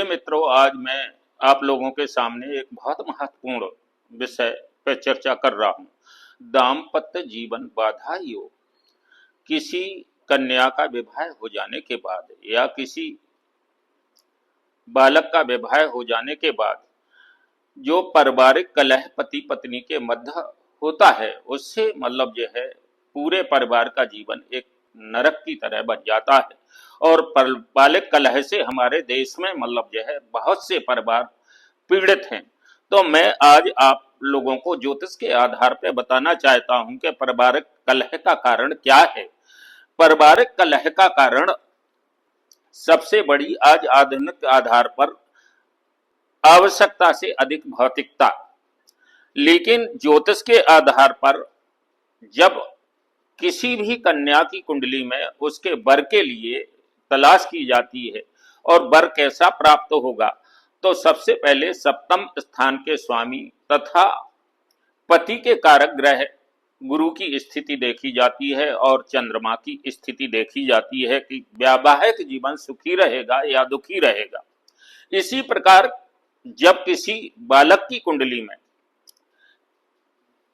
देखिए मित्रों, आज मैं आप लोगों के सामने एक बहुत महत्वपूर्ण विषय पर चर्चा कर रहा हूँ। दाम्पत्य जीवन बाधा योग। किसी कन्या का विवाह हो जाने के बाद या किसी बालक का विवाह हो जाने के बाद जो पारिवारिक कलह पति पत्नी के मध्य होता है, उससे मतलब जो है पूरे परिवार का जीवन एक नरक की तरह बन जाता है। और पारिवारिक कलह से हमारे देश में मतलब जो है बहुत से परिवार पीड़ित हैं। तो मैं आज आप लोगों को ज्योतिष के आधार पर बताना चाहता हूं कि पारिवारिक कलह का कारण क्या है। पारिवारिक कलह का कारण सबसे बड़ी आज आधुनिक आधार पर आवश्यकता से अधिक भौतिकता। लेकिन ज्योतिष के आधार पर जब किसी भी कन्या की कुंडली में उसके वर के लिए तलाश की जाती है और वर कैसा प्राप्त होगा, तो सबसे पहले सप्तम स्थान के स्वामी तथा पति के कारक ग्रह गुरु की स्थिति देखी जाती है और चंद्रमा की स्थिति देखी जाती है कि वैवाहिक जीवन सुखी रहेगा या दुखी रहेगा। इसी प्रकार जब किसी बालक की कुंडली में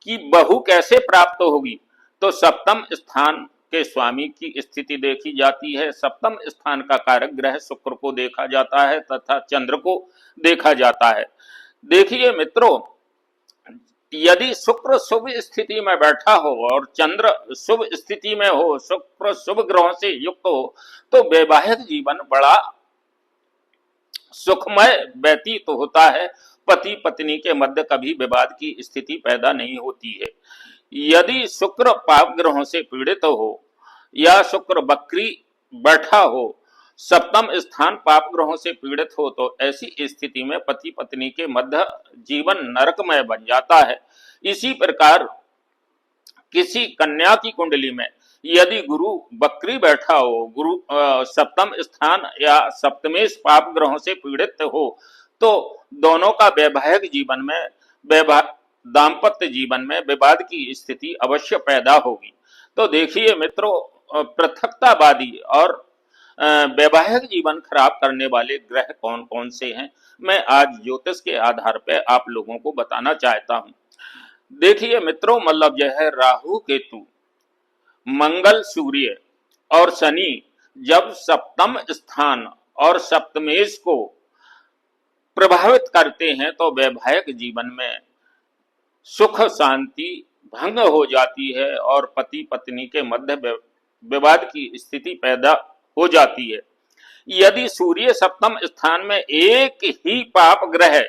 कि बहू कैसे प्राप्त होगी, तो सप्तम स्थान के स्वामी की स्थिति देखी जाती है। सप्तम स्थान का कारक ग्रह शुक्र को देखा जाता है तथा चंद्र को देखा जाता है। देखिए मित्रों, यदि शुक्र शुभ स्थिति में बैठा हो और चंद्र शुभ स्थिति में हो, शुक्र शुभ ग्रहों से युक्त हो, तो वैवाहिक जीवन बड़ा सुखमय व्यतीत होता है। पति पत्नी के मध्य कभी विवाद की स्थिति पैदा नहीं होती है। यदि शुक्र पाप ग्रहों से पीड़ित हो या शुक्र वक्री बैठा हो, सप्तम स्थान पाप ग्रहों से पीड़ित हो, तो ऐसी स्थिति में पति पत्नी के मध्य जीवन नरकमय बन जाता है। इसी प्रकार किसी कन्या की कुंडली में यदि गुरु वक्री बैठा हो, गुरु सप्तम स्थान या सप्तमेश पाप ग्रहों से पीड़ित हो, तो दोनों का वैवाहिक जीवन में दाम्पत्य जीवन में विवाद की स्थिति अवश्य पैदा होगी। तो देखिए मित्रों, पृथकतावादी और वैवाहिक जीवन खराब करने वाले ग्रह कौन कौन से हैं, मैं आज ज्योतिष के आधार पर आप लोगों को बताना चाहता हूं। देखिए मित्रों, मतलब यह है राहु केतु, मंगल सूर्य और शनि जब सप्तम स्थान और सप्तमेश को प्रभावित करते हैं, तो वैवाहिक जीवन में सुख शांति भंग हो जाती है और पति पत्नी के मध्य विवाद की स्थिति पैदा हो जाती है। यदि सूर्य सप्तम स्थान में एक ही पाप ग्रह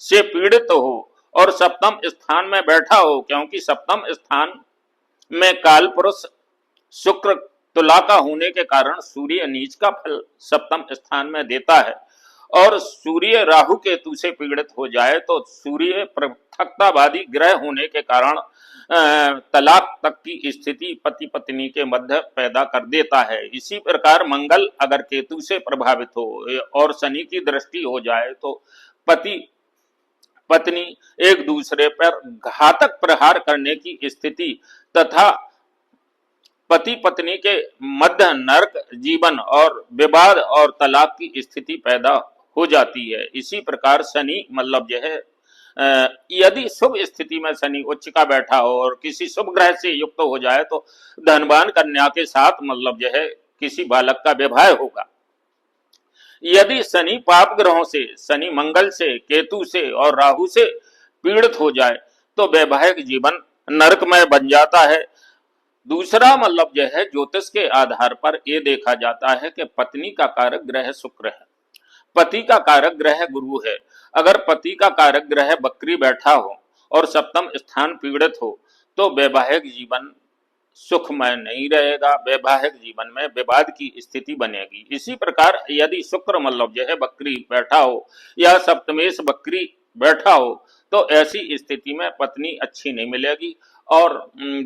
से पीड़ित हो और सप्तम स्थान में बैठा हो, क्योंकि सप्तम स्थान में काल पुरुष शुक्र तुला का होने के कारण सूर्य नीच का फल सप्तम स्थान में देता है, और सूर्य राहु केतु से पीड़ित हो जाए तो सूर्य पृथकतावादी ग्रह होने के कारण तलाक तक की स्थिति पति पत्नी के मध्य पैदा कर देता है। इसी प्रकार मंगल अगर केतु से प्रभावित हो और शनि की दृष्टि हो जाए, तो पति पत्नी एक दूसरे पर घातक प्रहार करने की स्थिति तथा पति पत्नी के मध्य नरक जीवन और विवाद और तलाक की स्थिति पैदा हो जाती है। इसी प्रकार शनि मतलब यह है, यदि शुभ स्थिति में शनि उच्च का बैठा हो और किसी शुभ ग्रह से युक्त हो जाए, तो धनवान कन्या के साथ मतलब यह है किसी बालक का विवाह होगा। यदि शनि पाप ग्रहों से, शनि मंगल से, केतु से और राहु से पीड़ित हो जाए, तो वैवाहिक जीवन नरकमय बन जाता है। दूसरा मतलब यह है, ज्योतिष के आधार पर यह देखा जाता है कि पत्नी का कारक ग्रह शुक्र है, पति का कारक ग्रह गुरु है। अगर पति का कारक ग्रह वक्री बैठा हो और सप्तम स्थान पीड़ित हो, तो वैवाहिक जीवन सुखमय नहीं रहेगा, वैवाहिक जीवन में विवाद की स्थिति बनेगी। इसी प्रकार यदि शुक्र मतलब यह वक्री बैठा हो या सप्तमेश वक्री बैठा हो, तो ऐसी स्थिति में पत्नी अच्छी नहीं मिलेगी और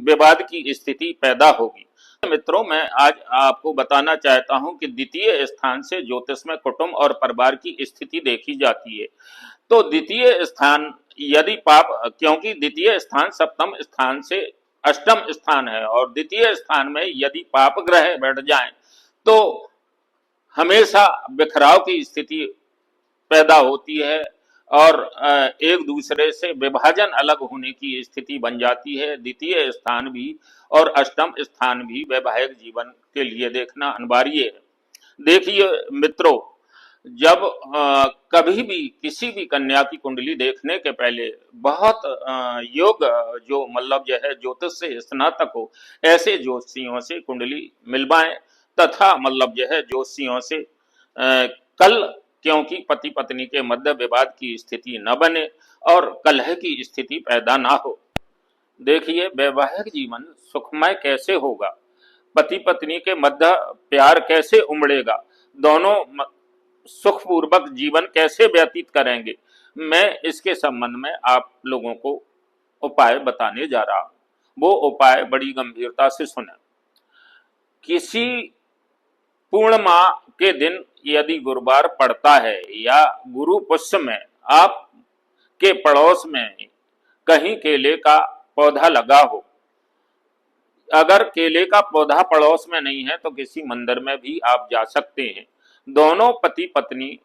विवाद की स्थिति पैदा होगी। मित्रों, मैं आज आपको बताना चाहता हूं कि द्वितीय स्थान से ज्योतिष में कुटुंब और परिवार की स्थिति देखी जाती है। तो द्वितीय स्थान यदि पाप, क्योंकि द्वितीय स्थान सप्तम स्थान से अष्टम स्थान है और द्वितीय स्थान में यदि पाप ग्रह बैठ जाएं, तो हमेशा बिखराव की स्थिति पैदा होती है और एक दूसरे से विभाजन अलग होने की स्थिति बन जाती है। द्वितीय स्थान भी और अष्टम स्थान भी वैवाहिक जीवन के लिए देखना अनिवार्य है। देखिए मित्रों, जब कभी भी किसी भी कन्या की कुंडली देखने के पहले बहुत योग जो मतलब जो है ज्योतिष से स्नातक हो ऐसे ज्योतिषियों से कुंडली मिलवाएं तथा मतलब जो है ज्योतिषियों से कल, क्योंकि पति पत्नी के मध्य विवाद की स्थिति न बने और कलह की स्थिति पैदा ना हो। देखिए वैवाहिक जीवन सुखमय कैसे होगा, पति पत्नी के मध्य प्यार कैसे उमड़ेगा, दोनों सुखपूर्वक जीवन कैसे व्यतीत करेंगे, मैं इसके संबंध में आप लोगों को उपाय बताने जा रहा हूं। वो उपाय बड़ी गंभीरता से सुने। किसी पूर्णिमा के दिन यदि गुरुवार पड़ता है या गुरु पुष्य में आप के पड़ोस में कहीं केले का पौधा लगा हो, अगर केले का पौधा पड़ोस में नहीं है तो किसी मंदिर में भी आप जा सकते हैं। दोनों पति पत्नी,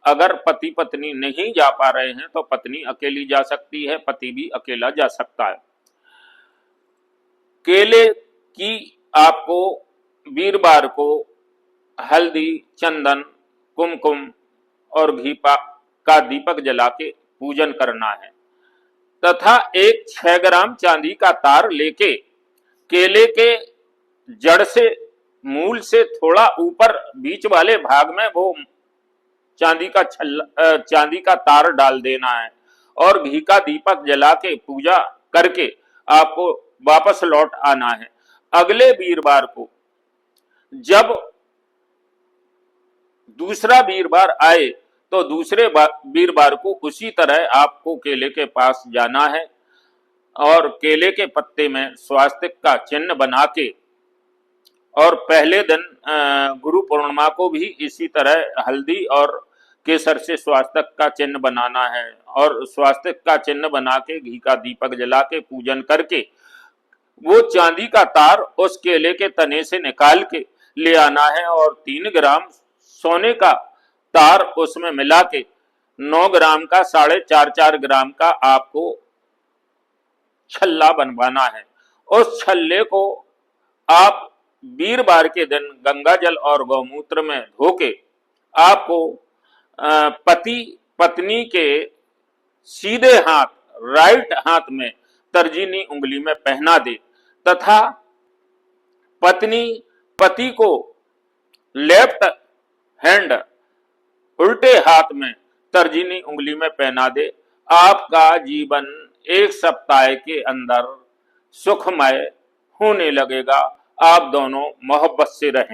अगर पति पत्नी नहीं जा पा रहे हैं तो पत्नी अकेली जा सकती है, पति भी अकेला जा सकता है। केले की आपको वीरवार को हल्दी, चंदन, कुमकुम और घी का दीपक जला के पूजन करना है तथा एक 6 ग्राम चांदी का तार लेके केले के जड़ से, मूल से थोड़ा ऊपर बीच वाले भाग में वो चांदी का तार डाल देना है और घी का दीपक जला के पूजा करके आपको वापस लौट आना है। अगले वीरवार को जब दूसरा वीरवार आए तो दूसरे वीरवार को उसी तरह आपको केले के पास जाना है और केले के पत्ते में स्वास्तिक का चिन्ह बना के, और पहले दिन गुरु पूर्णिमा को भी इसी तरह हल्दी और केसर से स्वास्तिक का चिन्ह बनाना है और स्वास्तिक का चिन्ह बना के घी का दीपक जला के पूजन करके वो चांदी का तार उस केले के तने से निकाल के ले आना है और 3 ग्राम सोने का तार उसमें मिला के 9 ग्राम का 4.5 ग्राम का आपको छल्ला बनवाना है। उस छल्ले को आप वीरवार के दिन गंगा जल और गौमूत्र में धोके आपको पति पत्नी के सीधे हाथ, राइट हाथ में तर्जनी उंगली में पहना दे तथा पत्नी पति को लेफ्ट हैंड उल्टे हाथ में तर्जनी उंगली में पहना दे। आपका जीवन 1 सप्ताह के अंदर सुखमय होने लगेगा। आप दोनों मोहब्बत से रहें।